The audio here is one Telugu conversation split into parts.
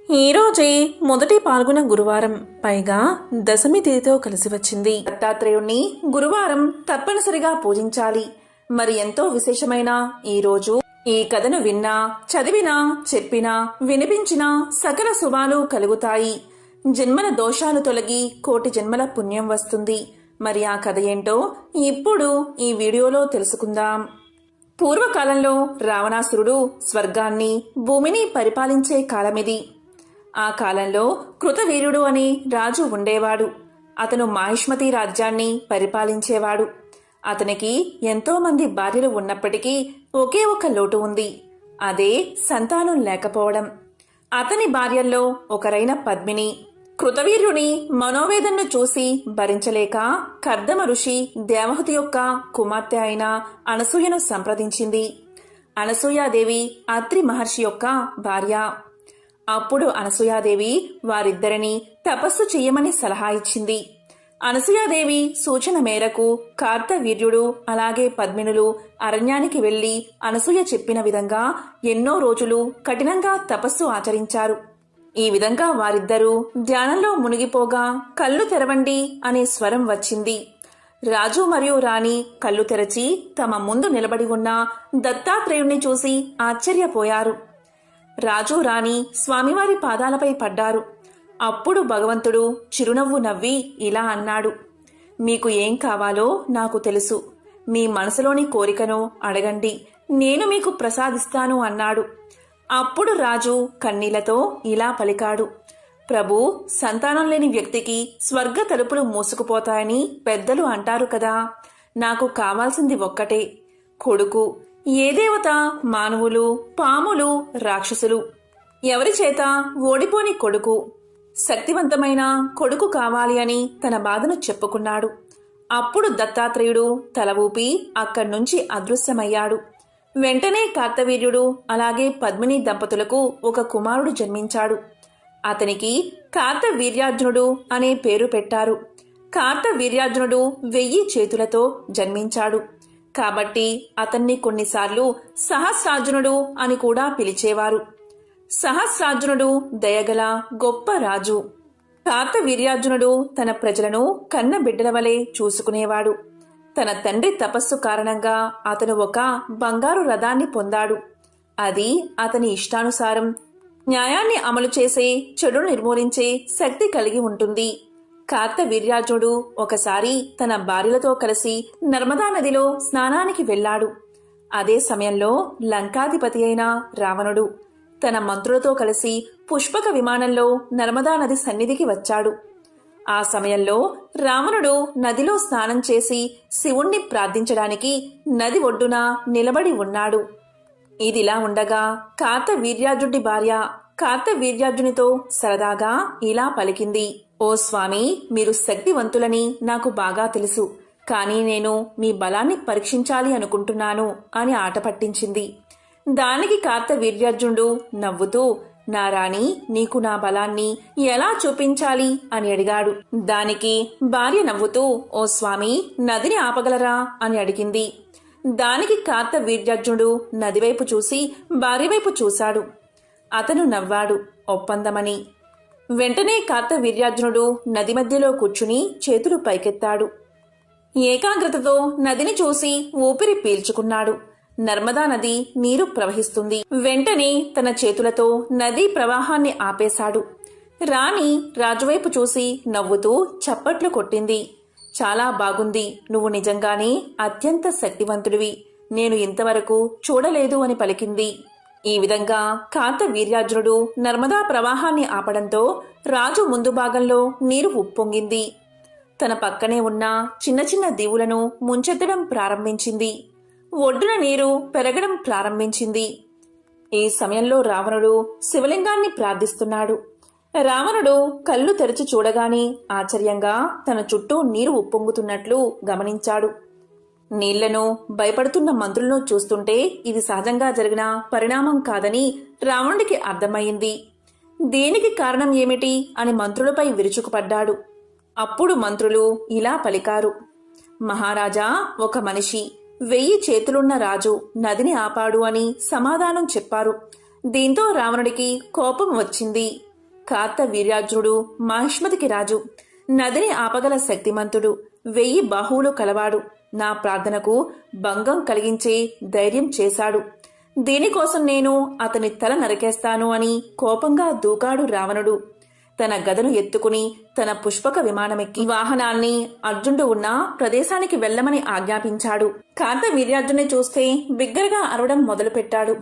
ఈరోజే మొదటి పాల్గొన గురువారం, పైగా దశమి తిథితో కలిసి వచ్చింది. దత్తాత్రేయుణ్ణి గురువారం తప్పనిసరిగా పూజించాలి. మరి ఎంతో విశేషమైన ఈ రోజు ఈ కథను విన్నా, చదివినా, చెప్పినా, వినిపించినా సకల శుభాలు కలుగుతాయి. జన్మల దోషాలు తొలగి కోటి జన్మల పుణ్యం వస్తుంది. మరి ఆ కథ ఏంటో ఇప్పుడు ఈ వీడియోలో తెలుసుకుందాం. పూర్వకాలంలో రావణాసురుడు స్వర్గాన్ని, భూమిని పరిపాలించే కాలమిది. ఆ కాలంలో కృతవీర్యుడు అనే రాజు ఉండేవాడు. అతను మాహిష్మతి రాజ్యాన్ని పరిపాలించేవాడు. అతనికి ఎంతో మంది భార్యలు ఉన్నప్పటికీ ఒకే ఒక లోటు ఉంది. అదే సంతానం లేకపోవడం. అతని భార్యల్లో ఒకరైన పద్మిని కృతవీర్యుని మనోవేదనను చూసి భరించలేక కర్దమ ఋషి దేవహుతి యొక్క కుమార్తె అయిన అనసూయను సంప్రదించింది. అనసూయాదేవి అత్రి మహర్షి యొక్క భార్య. అప్పుడు అనసూయాదేవి వారిద్దరిని తపస్సు చెయ్యమని సలహా ఇచ్చింది. అనసూయాదేవి సూచన మేరకు కార్తవీర్యుడు అలాగే పద్మినులు అరణ్యానికి వెళ్లి అనసూయ చెప్పిన విధంగా ఎన్నో రోజులు కఠినంగా తపస్సు ఆచరించారు. ఈ విధంగా వారిద్దరూ ధ్యానంలో మునిగిపోగా కళ్ళు తెరవండి అనే స్వరం వచ్చింది. రాజు మరియు రాణి కళ్ళు తెరచి తమ ముందు నిలబడి ఉన్న దత్తాత్రేయుణ్ణి చూసి ఆశ్చర్యపోయారు. రాజు రాణి స్వామివారి పాదాలపై పడ్డారు. అప్పుడు భగవంతుడు చిరునవ్వు నవ్వి ఇలా అన్నాడు, మీకు ఏం కావాలో నాకు తెలుసు. మీ మనసులోని కోరికను అడగండి, నేను మీకు ప్రసాదిస్తాను అన్నాడు. అప్పుడు రాజు కన్నీళ్లతో ఇలా పలికాడు, ప్రభు, సంతానం లేని వ్యక్తికి స్వర్గ తలుపులు మూసుకుపోతాయని పెద్దలు అంటారు కదా. నాకు కావాల్సింది ఒక్కటే, కొడుకు. ఏ దేవత, మానవులు, పాములు, రాక్షసులు ఎవరి చేత ఓడిపోని కొడుకు, శక్తివంతమైన కొడుకు కావాలి అని తన బాధను చెప్పుకున్నాడు. అప్పుడు దత్తాత్రేయుడు తల ఊపి అక్కడ్నుంచి అదృశ్యమయ్యాడు. వెంటనే కార్తవీర్యుడు అలాగే పద్మిని దంపతులకు ఒక కుమారుడు జన్మించాడు. అతనికి కార్తవీర్యార్జునుడు అనే పేరు పెట్టారు. కార్తవీర్యార్జునుడు 1000 చేతులతో జన్మించాడు కాబట్టి అతన్ని కొన్నిసార్లు సహస్రార్జునుడు అని కూడా పిలిచేవారు. సహస్రార్జునుడు దయగల గొప్ప రాజు. కార్తవీర్యార్జునుడు తన ప్రజలను కన్న బిడ్డల వలె చూసుకునేవాడు. తన తండ్రి తపస్సు కారణంగా అతను ఒక బంగారు రథాన్ని పొందాడు. అది అతని ఇష్టానుసారం న్యాయాన్ని అమలు చేసే, చెడును నిర్మూలించే శక్తి కలిగి ఉంటుంది. కార్తవీర్యార్జునుడు ఒకసారి తన భార్యలతో కలిసి నర్మదా నదిలో స్నానానికి వెళ్లాడు. అదే సమయంలో లంకాధిపతి అయిన రావణుడు తన మంత్రులతో కలిసి పుష్పక విమానంలో నర్మదా నది సన్నిధికి వచ్చాడు. ఆ సమయంలో రావణుడు నదిలో స్నానం చేసి శివుణ్ణి ప్రార్థించడానికి నది ఒడ్డున నిలబడి ఉన్నాడు. ఇదిలా ఉండగా కార్తవీర్యార్జునుడి భార్య కార్తవీర్యార్జునితో సరదాగా ఇలా పలికింది, ఓ స్వామి, మీరు శక్తివంతులని నాకు బాగా తెలుసు. కానీ నేను మీ బలాన్ని పరీక్షించాలి అనుకుంటున్నాను అని ఆట పట్టించింది. దానికి కార్తవీర్యార్జునుడు నవ్వుతూ, నా రాణి, నీకు నా బలాన్ని ఎలా చూపించాలి అని అడిగాడు. దానికి భార్య నవ్వుతూ, ఓ స్వామి, నదిని ఆపగలరా అని అడిగింది. దానికి కార్తవీర్యార్జునుడు నదివైపు చూసి భార్యవైపు చూశాడు. అతను నవ్వాడు, ఒప్పందమని. వెంటనే కార్తవీర్యార్జునుడు నది మధ్యలో కూర్చుని చేతులు పైకెత్తాడు. ఏకాగ్రతతో నదిని చూసి ఊపిరి పీల్చుకున్నాడు. నర్మదా నది నీరు ప్రవహిస్తుంది. వెంటనే తన చేతులతో నదీ ప్రవాహాన్ని ఆపేశాడు. రాణి రాజువైపు చూసి నవ్వుతూ చప్పట్లు కొట్టింది. చాలా బాగుంది, నువ్వు నిజంగానే అత్యంత శక్తివంతుడివి, నేను ఇంతవరకు చూడలేదు అని పలికింది. ఈ విధంగా కార్తవీర్యార్జునుడు నర్మదా ప్రవాహాన్ని ఆపడంతో రాజు ముందు భాగంలో నీరు ఉప్పొంగింది. తన పక్కనే ఉన్న చిన్న చిన్న దీవులను ముంచెత్తడం ప్రారంభించింది. ఒడ్డున నీరు పెరగడం ప్రారంభించింది. ఈ సమయంలో రావణుడు శివలింగాన్ని ప్రార్థిస్తున్నాడు. రావణుడు కళ్ళు తెరిచి చూడగానే ఆశ్చర్యంగా తన చుట్టూ నీరు ఉప్పొంగుతున్నట్లు గమనించాడు. నీళ్లను భయపడుతున్న మంత్రులను చూస్తుంటే ఇది సహజంగా జరిగిన పరిణామం కాదని రావణుడికి అర్థమయ్యింది. దీనికి కారణం ఏమిటి అని మంత్రులపై విరుచుకుపడ్డాడు. అప్పుడు మంత్రులు ఇలా పలికారు, మహారాజా, ఒక మనిషి 1000 చేతులున్న రాజు నదిని ఆపాడు అని సమాధానం చెప్పారు. దీంతో రావణుడికి కోపం వచ్చింది. కార్తవీర్యార్జునుడు మాహిష్మతికి రాజు, నదిని ఆపగల శక్తిమంతుడు, 1000 బాహువులు కలవాడు. నా ప్రార్థనకు భంగం కలిగించే ధైర్యం చేశాడు. దీనికోసం నేను అతని తల నరికేస్తాను అని కోపంగా దూకాడు రావణుడు. తన గదను ఎత్తుకుని తన పుష్పక విమానమెక్కి వాహనాన్ని అర్జునుడు ఉన్న ప్రదేశానికి వెళ్లమని ఆజ్ఞాపించాడు. కార్తవీర్యార్జునుని చూస్తే బిగ్గరగా అరవడం మొదలుపెట్టాడు.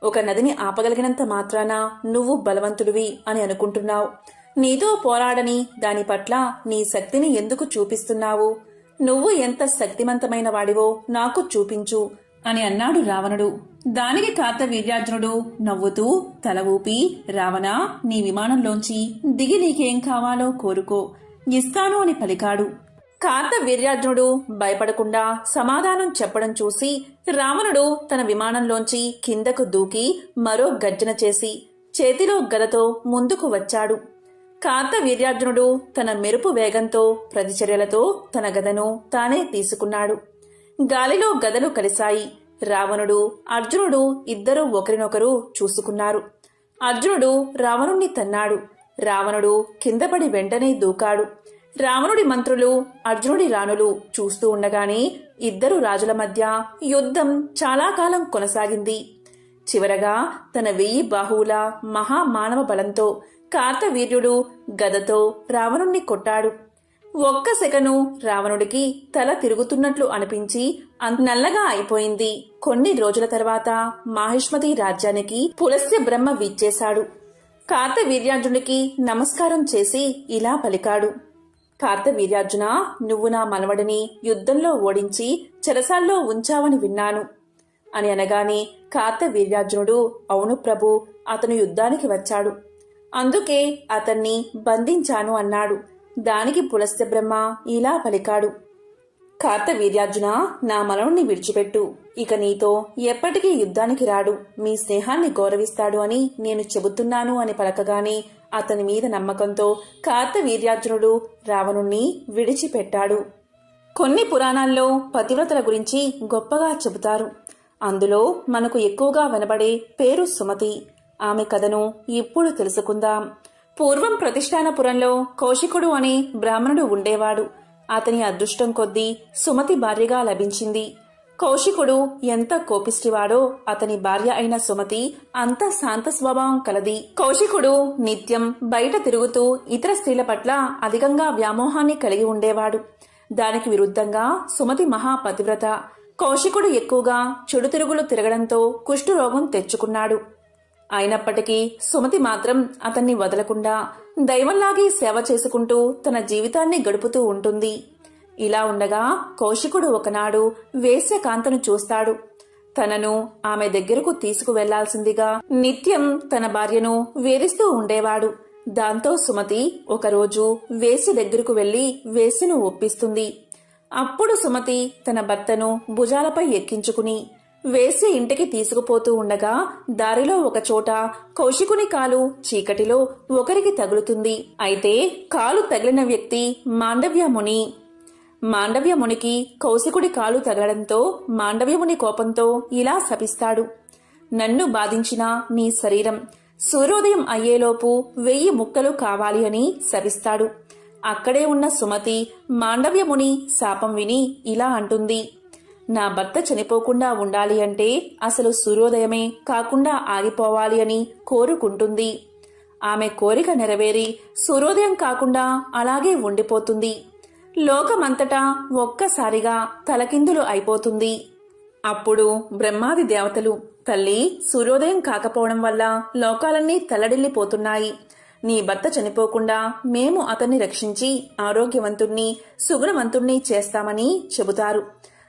ఒక నదిని ఆపగలిగినంత మాత్రాన నువ్వు బలవంతుడివి అని అనుకుంటున్నావు. నీతో పోరాడని దాని పట్ల నీ శక్తిని ఎందుకు చూపిస్తున్నావు? నువ్వు ఎంత శక్తిమంతమైన వాడివో నాకు చూపించు అని అన్నాడు రావణుడు. దానికి కార్తవీర్యార్జునుడు నవ్వుతూ తల ఊపి, రావణా, నీ విమానంలోంచి దిగి నీకేం కావాలో కోరుకో, ఇస్తాను అని పలికాడు. కార్తవీర్యార్జునుడు భయపడకుండా సమాధానం చెప్పడం చూసి రావణుడు తన విమానంలోంచి కిందకు దూకి మరో గర్జన చేసి చేతిలో గదతో ముందుకు వచ్చాడు. కార్తవీర్యార్జునుడు తన మెరుపు వేగంతో ప్రతిచర్యలతో తన గదను తానే తీసుకున్నాడు. గాలిలో గదలు కలిశాయి. రావణుడు, అర్జునుడు ఇద్దరూ ఒకరినొకరు చూసుకున్నారు. అర్జునుడు రావణుణ్ణి తన్నాడు. రావణుడు కిందపడి వెంటనే దూకాడు. రావణుడి మంత్రులు, అర్జునుడి రాణులు చూస్తూ ఉండగానే ఇద్దరు రాజుల మధ్య యుద్ధం చాలా కాలం కొనసాగింది. చివరగా తన 1000 బాహువుల మహామానవ బలంతో కార్తవీర్యుడు గదతో రావణుణ్ణి కొట్టాడు. ఒక్క సెకను రావణుడికి తల తిరుగుతున్నట్లు అనిపించి నల్లగా అయిపోయింది. కొన్ని రోజుల తర్వాత మాహిష్మతి రాజ్యానికి పులస్త్య బ్రహ్మ విచ్చేశాడు. కార్తవీర్యార్జునుడికి నమస్కారం చేసి ఇలా పలికాడు. కార్తవీర్యార్జున, నువ్వు నా మనవడిని యుద్ధంలో ఓడించి చెరసాల్లో ఉంచావని విన్నాను అని అనగానే కార్తవీర్యార్జునుడు, అవును ప్రభు, అతను యుద్ధానికి వచ్చాడు, అందుకే అతన్ని బంధించాను అన్నాడు. దానికి పులస్త్య బ్రహ్మ ఇలా పలికాడు. కార్తవీర్యార్జున, నా మనవుణ్ణి విడిచిపెట్టు. ఇక నీతో ఎప్పటికీ యుద్ధానికి రాడు. మీ స్నేహాన్ని గౌరవిస్తాడు అని నేను చెబుతున్నాను అని పలకగానే అతని మీద నమ్మకంతో కార్తవీర్యార్జునుడు రావణుణ్ణి విడిచిపెట్టాడు. కొన్ని పురాణాల్లో పతివ్రతల గురించి గొప్పగా చెబుతారు. అందులో మనకు ఎక్కువగా వినబడే పేరు సుమతి. ఆమె కథను ఇప్పుడు తెలుసుకుందాం. పూర్వం ప్రతిష్టానపురంలో కౌశికుడు అనే బ్రాహ్మణుడు ఉండేవాడు. అతని అదృష్టం కొద్దీ సుమతి భార్యగా లభించింది. కౌశికుడు ఎంత కోపిష్టివాడో అతని భార్య అయిన సుమతి అంత శాంత స్వభావం కలది. కౌశికుడు నిత్యం బయట తిరుగుతూ ఇతర స్త్రీల పట్ల అధికంగా వ్యామోహాన్ని కలిగి ఉండేవాడు. దానికి విరుద్ధంగా సుమతి మహాపతివ్రత. కౌశికుడు ఎక్కువగా చెడు తిరుగులు తిరగడంతో కుష్ఠరోగం తెచ్చుకున్నాడు. అయినప్పటికీ సుమతి మాత్రం అతన్ని వదలకుండా దైవంలాగే సేవ చేసుకుంటూ తన జీవితాన్ని గడుపుతూ ఉంటుంది. ఇలా ఉండగా కౌశికుడు ఒకనాడు వేశ్యకాంతను చూస్తాడు. తనను ఆమె దగ్గరకు తీసుకువెళ్లాల్సిందిగా నిత్యం తన భార్యను వేధిస్తూ ఉండేవాడు. దాంతో సుమతి ఒకరోజు వేశ్య దగ్గరకు వెళ్లి వేశ్యను ఒప్పిస్తుంది. అప్పుడు సుమతి తన భర్తను భుజాలపై ఎక్కించుకుని వేశ్య ఇంటికి తీసుకుపోతూ ఉండగా దారిలో ఒకచోట కౌశికుని కాలు చీకటిలో ఒకరికి తగులుతుంది. అయితే కాలు తగిలిన వ్యక్తి మాండవ్యముని. మాండవ్యమునికి కౌశికుడి కాలు తగలడంతో మాండవ్యముని కోపంతో ఇలా శపిస్తాడు. నన్ను బాధించిన నీ శరీరం సూర్యోదయం అయ్యేలోపు 1000 ముక్కలు కావాలి అని శపిస్తాడు. అక్కడే ఉన్న సుమతి మాండవ్యముని శాపం విని ఇలా అంటుంది. నా భర్త చనిపోకుండా ఉండాలి అంటే అసలు సూర్యోదయమే కాకుండా ఆగిపోవాలి అని కోరుకుంటుంది. ఆమె కోరిక నెరవేరి సూర్యోదయం కాకుండా అలాగే ఉండిపోతుంది. లోకమంతటా ఒక్కసారిగా తలకిందులు అయిపోతుంది. అప్పుడు బ్రహ్మాది దేవతలు, తల్లి, సూర్యోదయం కాకపోవడం వల్ల లోకాలన్నీ తల్లడిల్లిపోతున్నాయి. నీ భర్త చనిపోకుండా మేము అతన్ని రక్షించి ఆరోగ్యవంతుణ్ణి సుగుణవంతుణ్ణి చేస్తామని చెబుతారు.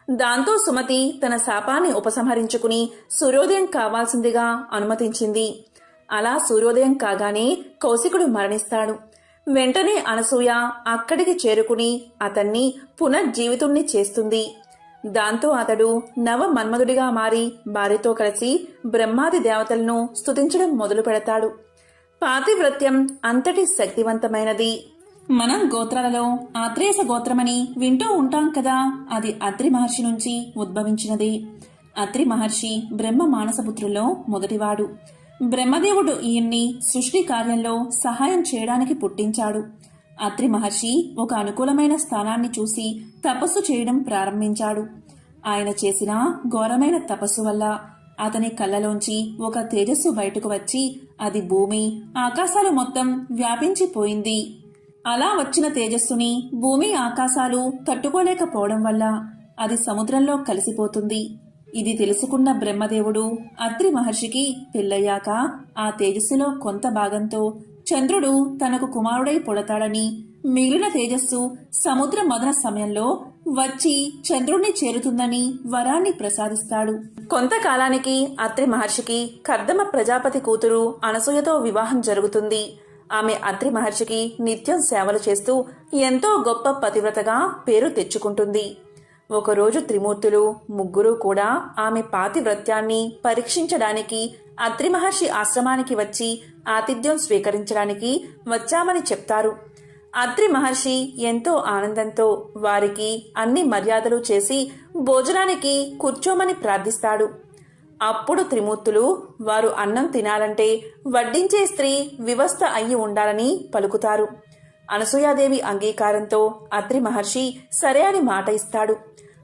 దాంతో సుమతి తన శాపాన్ని ఉపసంహరించుకుని సూర్యోదయం కావాల్సిందిగా అనుమతించింది. అలా సూర్యోదయం కాగానే కౌశికుడు మరణిస్తాడు. వెంటనే అనసూయ అక్కడికి చేరుకుని అతన్ని పునర్జీవితుణ్ణి చేస్తుంది. దాంతో అతడు నవ మన్మధుడిగా మారి భార్యతో కలిసి బ్రహ్మాది దేవతలను స్తుతించడం మొదలు పెడతాడు. పాతివ్రత్యం అంతటి శక్తివంతమైనది. మనం గోత్రాలలో ఆత్రేయ గోత్రమని వింటూ ఉంటాం కదా, అది అత్రి మహర్షి నుంచి ఉద్భవించినది. అత్రి మహర్షి బ్రహ్మ మానసపుత్రుల్లో మొదటివాడు. బ్రహ్మదేవుడు ఈయన్ని సృష్టి కార్యంలో సహాయం చేయడానికి పుట్టించాడు. అత్రి మహర్షి ఒక అనుకూలమైన స్థానాన్ని చూసి తపస్సు చేయడం ప్రారంభించాడు. ఆయన చేసిన ఘోరమైన తపస్సు వల్ల అతని కళ్ళలోంచి ఒక తేజస్సు బయటకు వచ్చి అది భూమి ఆకాశాలు మొత్తం వ్యాపించిపోయింది. అలా వచ్చిన తేజస్సుని భూమి ఆకాశాలు తట్టుకోలేకపోవడం వల్ల అది సముద్రంలో కలిసిపోతుంది. ఇది తెలుసుకున్న బ్రహ్మదేవుడు అత్రి మహర్షికి పెళ్ళయ్యాక ఆ తేజస్సులో కొంత భాగంతో చంద్రుడు తనకు కుమారుడై పుడతాడని, మిగిలిన తేజస్సు సముద్ర మదన సమయంలో వచ్చి చంద్రుణ్ణి చేరుతుందని వరాన్ని ప్రసాదిస్తాడు. కొంతకాలానికి అత్రి మహర్షికి కర్దమ ప్రజాపతి కూతురు అనసూయతో వివాహం జరుగుతుంది. ఆమె అత్రి మహర్షికి నిత్యం సేవలు చేస్తూ ఎంతో గొప్ప పతివ్రతగా పేరు తెచ్చుకుంటుంది. ఒకరోజు త్రిమూర్తులు ముగ్గురు కూడా ఆమె పాతివ్రత్యాన్ని పరీక్షించడానికి అత్రి మహర్షి ఆశ్రమానికి వచ్చి ఆతిథ్యం స్వీకరించడానికి వచ్చామని చెప్తారు. అత్రి మహర్షి ఎంతో ఆనందంతో వారికి అన్ని మర్యాదలు చేసి భోజనానికి కూర్చోమని ప్రార్థిస్తాడు. అప్పుడు త్రిమూర్తులు వారు అన్నం తినాలంటే వడ్డించే స్త్రీ వివస్థ అయ్యి ఉండాలని పలుకుతారు. అనసూయాదేవి అంగీకారంతో అత్రి మహర్షి సరే అని మాట ఇస్తాడు.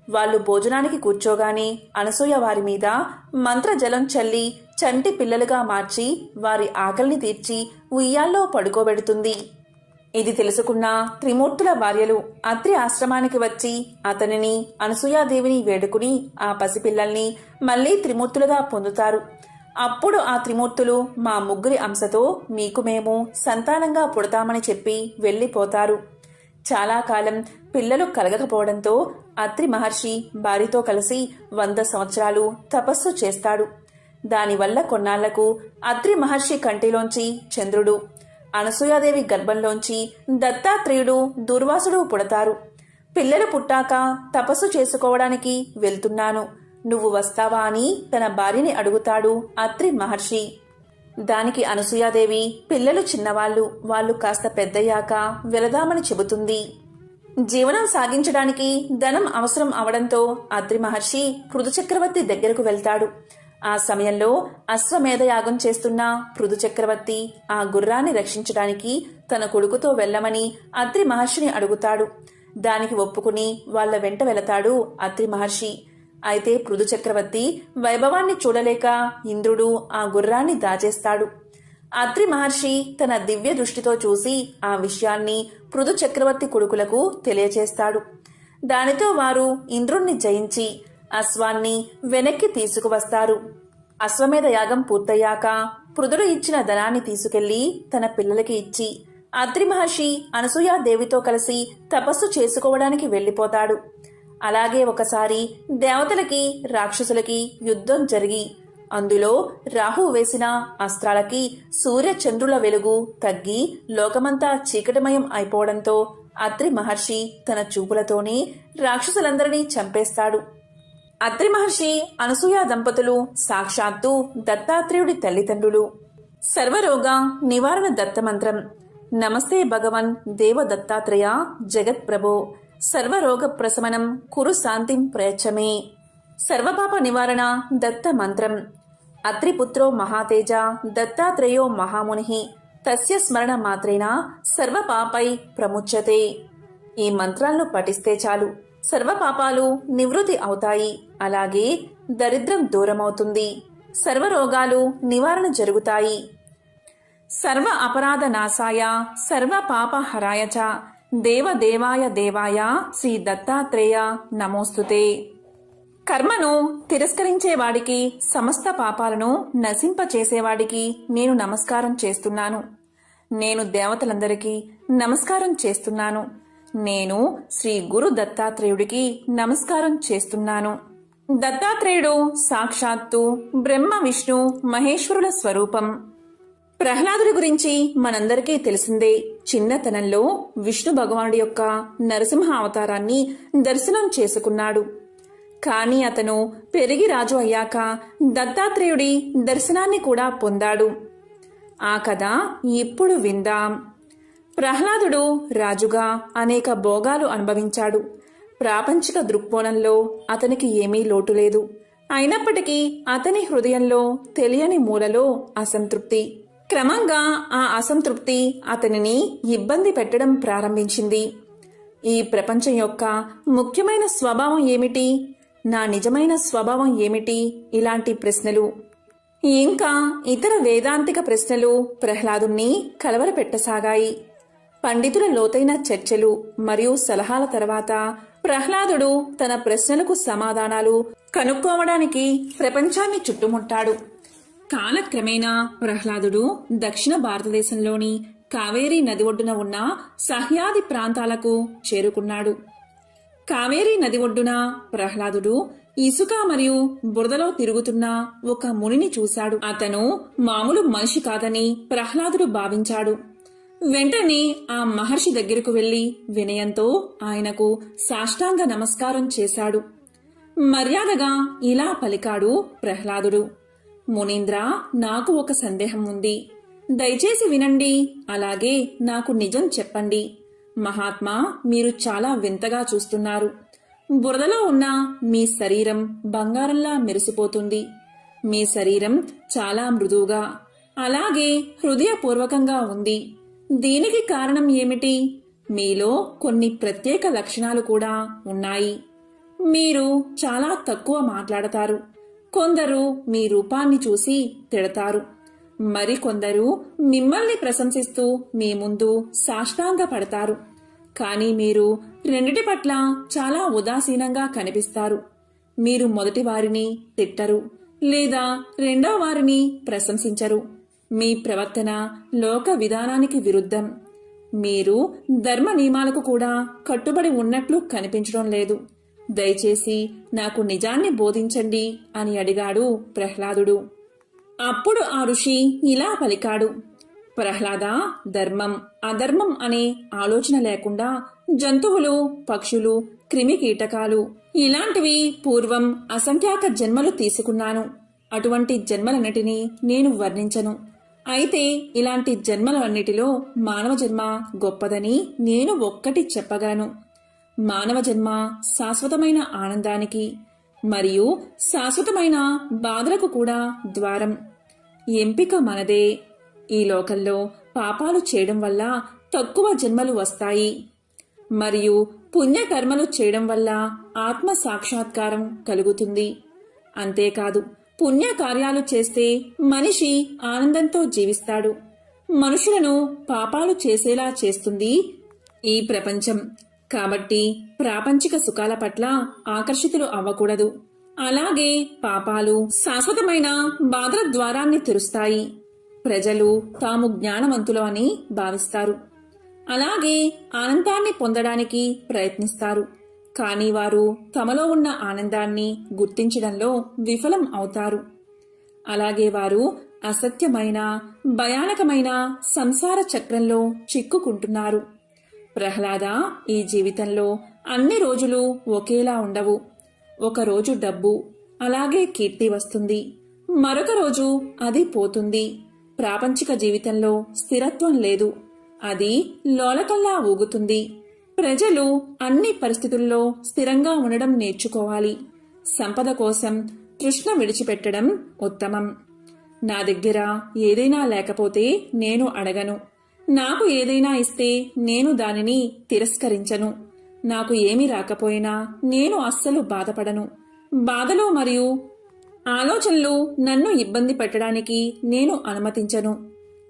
వాళ్ళు భోజనానికి కూర్చోగానే అనసూయ వారి మీద మంత్రజలం చల్లి చంటి పిల్లలుగా మార్చి వారి ఆకలిని తీర్చి ఉయ్యాల్లో పడుకోబెడుతుంది. ఇది తెలుసుకున్న త్రిమూర్తుల భార్యలు అత్రి ఆశ్రమానికి వచ్చి అతనిని అనసూయాదేవిని వేడుకుని ఆ పసిపిల్లల్ని మళ్లీ త్రిమూర్తులుగా పొందుతారు. అప్పుడు ఆ త్రిమూర్తులు మా ముగ్గురి అంశతో మీకు మేము సంతానంగా పుడతామని చెప్పి వెళ్లిపోతారు. చాలా కాలం పిల్లలు కలగకపోవడంతో అత్రి మహర్షి భార్యతో కలిసి 100 సంవత్సరాలు తపస్సు చేస్తాడు. దానివల్ల కొన్నాళ్లకు అత్రి మహర్షి కంటిలోంచి చంద్రుడు, అనసూయాదేవి గర్భంలోంచి దత్తాత్రేయుడు, దూర్వాసుడు పుడతారు. పిల్లలు పుట్టాక తపస్సు చేసుకోవడానికి వెళ్తున్నాను, నువ్వు వస్తావా అని తన భార్యని అడుగుతాడు అత్రి మహర్షి. దానికి అనసూయాదేవి పిల్లలు చిన్నవాళ్లు, వాళ్ళు కాస్త పెద్దయ్యాక వెళదామని చెబుతుంది. జీవనం సాగించడానికి ధనం అవసరం అవడంతో అత్రి మహర్షి పృథు చక్రవర్తి దగ్గరకు వెళ్తాడు. ఆ సమయంలో అశ్వమేధ యాగం చేస్తున్న పృథు చక్రవర్తి ఆ గుర్రాన్ని రక్షించడానికి తన కొడుకుతో వెళ్లమని అత్రి మహర్షిని అడుగుతాడు. దానికి ఒప్పుకుని వాళ్ల వెంట వెళతాడు అత్రి మహర్షి. అయితే పృథు చక్రవర్తి వైభవాన్ని చూడలేక ఇంద్రుడు ఆ గుర్రాన్ని దాచేస్తాడు. అత్రి మహర్షి తన దివ్య దృష్టితో చూసి ఆ విషయాన్ని పృథు చక్రవర్తి కొడుకులకు తెలియచేస్తాడు. దానితో వారు ఇంద్రుణ్ణి జయించి అశ్వాన్ని వెనక్కి తీసుకువస్తారు. అశ్వమేధ యాగం పూర్తయ్యాక పృథుడు ఇచ్చిన ధనాన్ని తీసుకెళ్లి తన పిల్లలకి ఇచ్చి అత్రి మహర్షి అనసూయాదేవితో కలిసి తపస్సు చేసుకోవడానికి వెళ్లిపోతాడు. అలాగే ఒకసారి దేవతలకి రాక్షసులకి యుద్ధం జరిగి అందులో రాహు వేసిన అస్త్రాలకి సూర్య చంద్రుల వెలుగు తగ్గి లోకమంతా చీకటిమయం అయిపోవడంతో అత్రి మహర్షి తన చూపులతోనే రాక్షసులందరినీ చంపేస్తాడు. అత్రి మహర్షి అనసూయ దంపతులు సాక్షాత్తు దత్తాత్రేయుడి తల్లిదండ్రులు. సర్వరోగ నివారణ దత్తమంత్రం. నమస్తే భగవన్ దేవ దత్తాత్రేయ జగత్ప్రభో సర్వరోగ ప్రశమనం కురు శాంతిం ప్రయచ్చమే. సర్వపాప నివారణ దత్త మంత్రం. అత్రిపుత్రో మహాతేజ దత్తాత్రేయో మహాముని తస్య స్మరణ మాత్రేన సర్వపాపై ప్రముచ్యతే. ఈ మంత్రాలను పఠిస్తే చాలు సర్వపాపాలు నివృత్తి అవుతాయి. అలాగే దరిద్రం దూరమవుతుంది, సర్వరోగాలు నివారణ జరుగుతాయి. సర్వ అపరాధ నాశాయ సర్వ పాప హరాయ చ దేవదేవాయ దేవాయ శ్రీ దత్తాత్రేయ నమోస్తుతే. కర్మను తిరస్కరించేవాడికి, సమస్త పాపాలను నశింపచేసేవాడికి నేను నమస్కారం చేస్తున్నాను. నేను దేవతలందరికీ నమస్కారం చేస్తున్నాను. నేను శ్రీ గురు దత్తాత్రేయుడికి నమస్కారం చేస్తున్నాను. దత్తాత్రేయుడు సాక్షాత్తు బ్రహ్మ విష్ణు మహేశ్వరుల స్వరూపం. ప్రహ్లాదుడి గురించి మనందరికీ తెలిసిందే. చిన్నతనంలో విష్ణు భగవానుడి యొక్క నరసింహ అవతారాన్ని దర్శనం చేసుకున్నాడు. కానీ అతను పెరిగి రాజు అయ్యాక దత్తాత్రేయుడి దర్శనాన్ని కూడా పొందాడు. ఆ కథ ఇప్పుడు విందాం. ప్రహ్లాదుడు రాజుగా అనేక భోగాలు అనుభవించాడు. ప్రాపంచిక దృక్కోణంలో అతనికి ఏమీ లోటు లేదు. అయినప్పటికీ అతని హృదయంలో తెలియని మూలలో అసంతృప్తి. క్రమంగా ఆ అసంతృప్తి అతనిని ఇబ్బంది పెట్టడం ప్రారంభించింది. ఈ ప్రపంచం యొక్క ముఖ్యమైన స్వభావం ఏమిటి? నా నిజమైన స్వభావం ఏమిటి? ఇలాంటి ప్రశ్నలు, ఇంకా ఇతర వేదాంతిక ప్రశ్నలు ప్రహ్లాదుని కలవరపెట్టసాగాయి. పండితుల లోతైన చర్చలు మరియు సలహాల తర్వాత ప్రహ్లాదుడు తన ప్రశ్నలకు సమాధానాలు కనుక్కోవడానికి ప్రపంచాన్ని చుట్టుముట్టాడు. కాలక్రమేణా ప్రహ్లాదుడు దక్షిణ భారతదేశంలోని కావేరీ నది ఒడ్డున ఉన్న సహ్యాది ప్రాంతాలకు చేరుకున్నాడు. కావేరీ నది ఒడ్డున ప్రహ్లాదుడు ఇసుక మరియు బురదలో తిరుగుతున్న ఒక మునిని చూశాడు. అతను మామూలు మనిషి కాదని ప్రహ్లాదుడు భావించాడు. వెంటనే ఆ మహర్షి దగ్గరకు వెళ్లి వినయంతో ఆయనకు సాష్టాంగ నమస్కారం చేశాడు. మర్యాదగా ఇలా పలికాడు ప్రహ్లాదుడు, మునీంద్ర, నాకు ఒక సందేహం ఉంది. దయచేసి వినండి, అలాగే నాకు నిజం చెప్పండి. మహాత్మా, మీరు చాలా వింతగా చూస్తున్నారు. బురదలో ఉన్న మీ శరీరం బంగారంలా మెరిసిపోతుంది. మీ శరీరం చాలా మృదువుగా, అలాగే హృదయపూర్వకంగా ఉంది. దీనికి కారణం ఏమిటి? మీలో కొన్ని ప్రత్యేక లక్షణాలు కూడా ఉన్నాయి. మీరు చాలా తక్కువ మాట్లాడతారు. కొందరు మీ రూపాన్ని చూసి తిడతారు. మరికొందరు మిమ్మల్ని ప్రశంసిస్తూ మీ ముందు సాష్టాంగ పడతారు. కానీ మీరు రెండిటి పట్ల చాలా ఉదాసీనంగా కనిపిస్తారు. మీరు మొదటి వారిని తిట్టరు లేదా రెండో వారిని ప్రశంసించరు. మీ ప్రవర్తన లోక విధానానికి విరుద్ధం. మీరు ధర్మ నియమాలకు కూడా కట్టుబడి ఉన్నట్లు కనిపించడం లేదు. దయచేసి నాకు నిజాన్ని బోధించండి అని అడిగాడు ప్రహ్లాదుడు. అప్పుడు ఆ ఋషి ఇలా పలికాడు, ప్రహ్లాద, ధర్మం అధర్మం అనే ఆలోచన లేకుండా జంతువులు, పక్షులు, క్రిమి కీటకాలు ఇలాంటివి పూర్వం అసంఖ్యాక జన్మలు తీసుకున్నాను. అటువంటి జన్మలన్నిటినీ నేను వర్ణించను. అయితే ఇలాంటి జన్మలన్నిటిలో మానవ జన్మ గొప్పదని నేను ఒక్కటి చెప్పగలను. మానవ జన్మ శాశ్వతమైన ఆనందానికి మరియు శాశ్వతమైన బాధలకు కూడా ద్వారం. ఎంపిక మనదే. ఈ లోకంలో పాపాలు చేయడం వల్ల తక్కువ జన్మలు వస్తాయి మరియు పుణ్యకర్మలు చేయడం వల్ల ఆత్మ సాక్షాత్కారం కలుగుతుంది. అంతేకాదు, పుణ్యకార్యాలు చేస్తే మనిషి ఆనందంతో జీవిస్తాడు. మనుషులను పాపాలు చేసేలా చేస్తుంది ఈ ప్రపంచం. కాబట్టి ప్రాపంచిక సుఖాల పట్ల ఆకర్షితులు అవ్వకూడదు. అలాగే పాపాలు శాశ్వతమైన బాధల ద్వారాన్ని తెరుస్తాయి. ప్రజలు తాము జ్ఞానవంతులు అని భావిస్తారు. అలాగే ఆనందాన్ని పొందడానికి ప్రయత్నిస్తారు. కానీ వారు తమలో ఉన్న ఆనందాన్ని గుర్తించడంలో విఫలం అవుతారు. అలాగే వారు అసత్యమైన, భయానకమైన సంసార చక్రంలో చిక్కుకుంటున్నారు. ప్రహ్లాద, ఈ జీవితంలో అన్ని రోజులు ఒకేలా ఉండవు. ఒకరోజు డబ్బు, అలాగే కీర్తి వస్తుంది. మరొక రోజు అది పోతుంది. ప్రాపంచిక జీవితంలో స్థిరత్వం లేదు. అది లోలకల్లా ఊగుతుంది. ప్రజలు అన్ని పరిస్థితుల్లో స్థిరంగా ఉండడం నేర్చుకోవాలి. సంపద కోసం తృష్ణ విడిచిపెట్టడం ఉత్తమం. నా దగ్గర ఏదైనా లేకపోతే నేను అడగను. నాకు ఏదైనా ఇస్తే నేను దానిని తిరస్కరించను. నాకు ఏమీ రాకపోయినా నేను అస్సలు బాధపడను. బాధలు మరియు ఆలోచనలు నన్ను ఇబ్బంది పెట్టడానికి నేను అనుమతించను.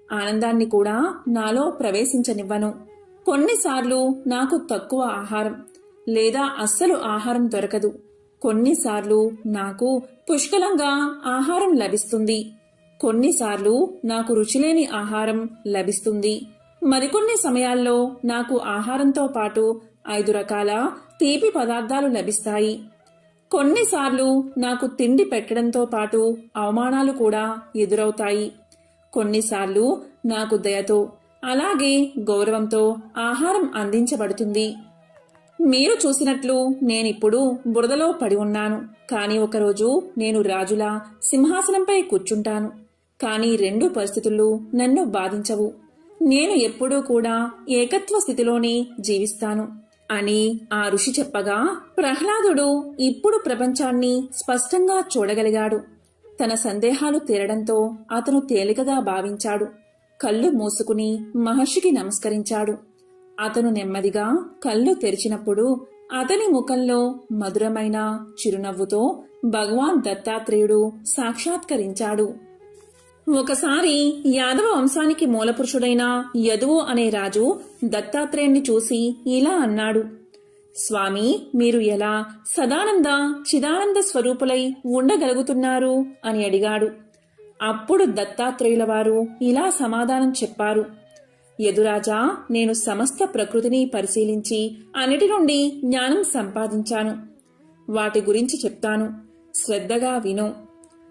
ఆనందాన్ని కూడా నాలో ప్రవేశించనివ్వను. కొన్నిసార్లు నాకు తక్కువ ఆహారం లేదా అస్సలు ఆహారం దొరకదు. కొన్నిసార్లు నాకు పుష్కలంగా ఆహారం లభిస్తుంది. కొన్నిసార్లు నాకు రుచిలేని ఆహారం లభిస్తుంది. మరికొన్ని సమయాల్లో నాకు ఆహారంతో పాటు 5 రకాల తీపి పదార్థాలు లభిస్తాయి. కొన్నిసార్లు నాకు తిండి పెట్టడంతో పాటు అవమానాలు కూడా ఎదురవుతాయి. కొన్నిసార్లు నాకు దయతో, అలాగే గౌరవంతో ఆహారం అందించబడుతుంది. మీరు చూసినట్లు నేనిప్పుడు బురదలో పడి ఉన్నాను. కానీ ఒకరోజు నేను రాజులా సింహాసనంపై కూర్చుంటాను. కానీ 2 పరిస్థితులు నన్ను బాధించవు. నేను ఎప్పుడూ కూడా ఏకత్వ స్థితిలోనే జీవిస్తాను. అని ఆ ఋషి చెప్పగా ప్రహ్లాదుడు ఇప్పుడు ప్రపంచాన్ని స్పష్టంగా చూడగలిగాడు. తన సందేహాలు తీరడంతో అతను తేలికగా భావించాడు. కళ్ళు మూసుకుని మహర్షికి నమస్కరించాడు. అతను నెమ్మదిగా కళ్ళు తెరిచినప్పుడు అతని ముఖంలో మధురమైన చిరునవ్వుతో భగవాన్ దత్తాత్రేయుడు సాక్షాత్కరించాడు. ఒకసారి యాదవ వంశానికి మూలపురుషుడైన యదువు అనే రాజు దత్తాత్రేయుణ్ణి చూసి ఇలా అన్నాడు: స్వామి, మీరు ఎలా సదానంద చిదానంద స్వరూపులై ఉండగలుగుతున్నారు అని అడిగాడు. అప్పుడు దత్తాత్రేయుల వారు ఇలా సమాధానం చెప్పారు: యదురాజా, నేను సమస్త ప్రకృతిని పరిశీలించి అన్నిటి నుండి జ్ఞానం సంపాదించాను. వాటి గురించి చెప్తాను, శ్రద్ధగా విను.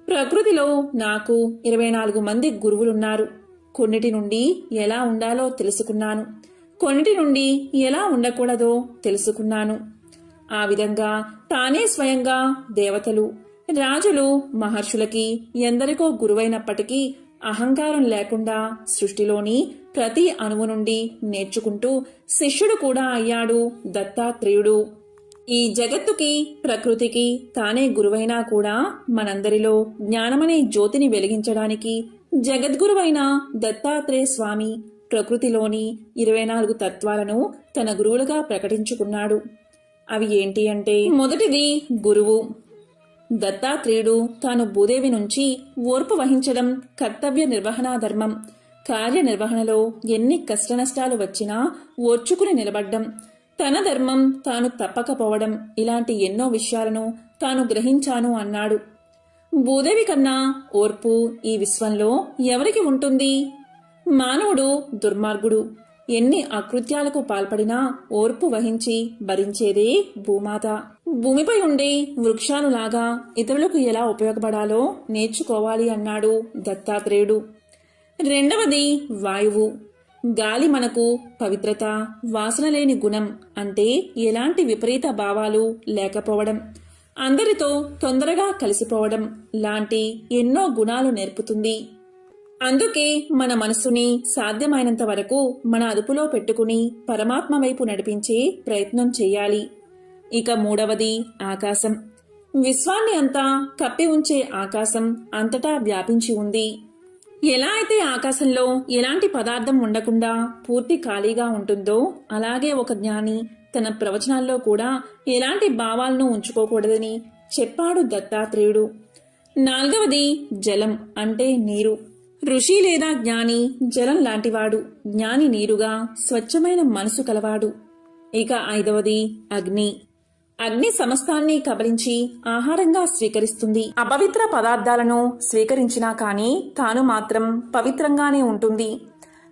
ప్రకృతిలో నాకు 24 మంది గురువులున్నారు. కొన్నిటి నుండి ఎలా ఉండాలో తెలుసుకున్నాను, కొన్నిటి నుండి ఎలా ఉండకూడదో తెలుసుకున్నాను. ఆ విధంగా తానే స్వయంగా దేవతలు, రాజులు, మహర్షులకి ఎందరికో గురువైనప్పటికీ అహంకారం లేకుండా సృష్టిలోని ప్రతి అణువు నుండి నేర్చుకుంటూ శిష్యుడు కూడా అయ్యాడు దత్తాత్రేయుడు. ఈ జగత్తుకి, ప్రకృతికి తానే గురువైనా కూడా మనందరిలో జ్ఞానమనే జ్యోతిని వెలిగించడానికి జగద్గురువైన దత్తాత్రేయ స్వామి ప్రకృతిలోని 24 తత్వాలను తన గురువులుగా ప్రకటించుకున్నాడు. అవి ఏంటి అంటే, మొదటిది గురువు. దత్తాత్రేయుడు తాను భూదేవి నుంచి ఓర్పు వహించడం కర్తవ్య నిర్వహణా ధర్మం, కార్యనిర్వహణలో ఎన్ని కష్టనష్టాలు వచ్చినా ఓర్చుకుని నిలబడ్డం, తన ధర్మం తాను తప్పకపోవడం, ఇలాంటి ఎన్నో విషయాలను తాను గ్రహించాను అన్నాడు. భూదేవి కన్నా ఓర్పు ఈ విశ్వంలో ఎవరికి ఉంటుంది? మానవుడు దుర్మార్గుడు. ఎన్ని అకృత్యాలకు పాల్పడినా ఓర్పు వహించి భరించేదే భూమాత. భూమిపై ఉండే వృక్షాలులాగా ఇతరులకు ఎలా ఉపయోగపడాలో నేర్చుకోవాలి అన్నాడు దత్తాత్రేయుడు. రెండవది వాయువు. గాలి మనకు పవిత్రత, వాసన లేని గుణం, అంటే ఎలాంటి విపరీత భావాలు లేకపోవడం, అందరితో తొందరగా కలిసిపోవడం లాంటి ఎన్నో గుణాలు నేర్పుతుంది. అందుకే మన మనస్సుని సాధ్యమైనంత వరకు మన అదుపులో పెట్టుకుని పరమాత్మ వైపు నడిపించే ప్రయత్నం చేయాలి. ఇక మూడవది ఆకాశం. విశ్వాన్ని అంతా కప్పి ఉంచే ఆకాశం అంతటా వ్యాపించి ఉంది. ఎలా అయితే ఆకాశంలో ఎలాంటి పదార్థం ఉండకుండా పూర్తి ఖాళీగా ఉంటుందో, అలాగే ఒక జ్ఞాని తన ప్రవచనాల్లో కూడా ఎలాంటి భావాలను ఉంచుకోకూడదని చెప్పాడు దత్తాత్రేయుడు. నాలుగవది జలం, అంటే నీరు. ఋషి లేదా జ్ఞాని జలం లాంటివాడు, జ్ఞాని నీరుగా స్వచ్ఛమైన మనసు కలవాడు. ఇక ఐదవది అగ్ని. అగ్ని సమస్తాన్ని కబలించి ఆహారంగా స్వీకరిస్తుంది. అపవిత్ర పదార్థాలను స్వీకరించినా కాని తాను మాత్రం పవిత్రంగానే ఉంటుంది.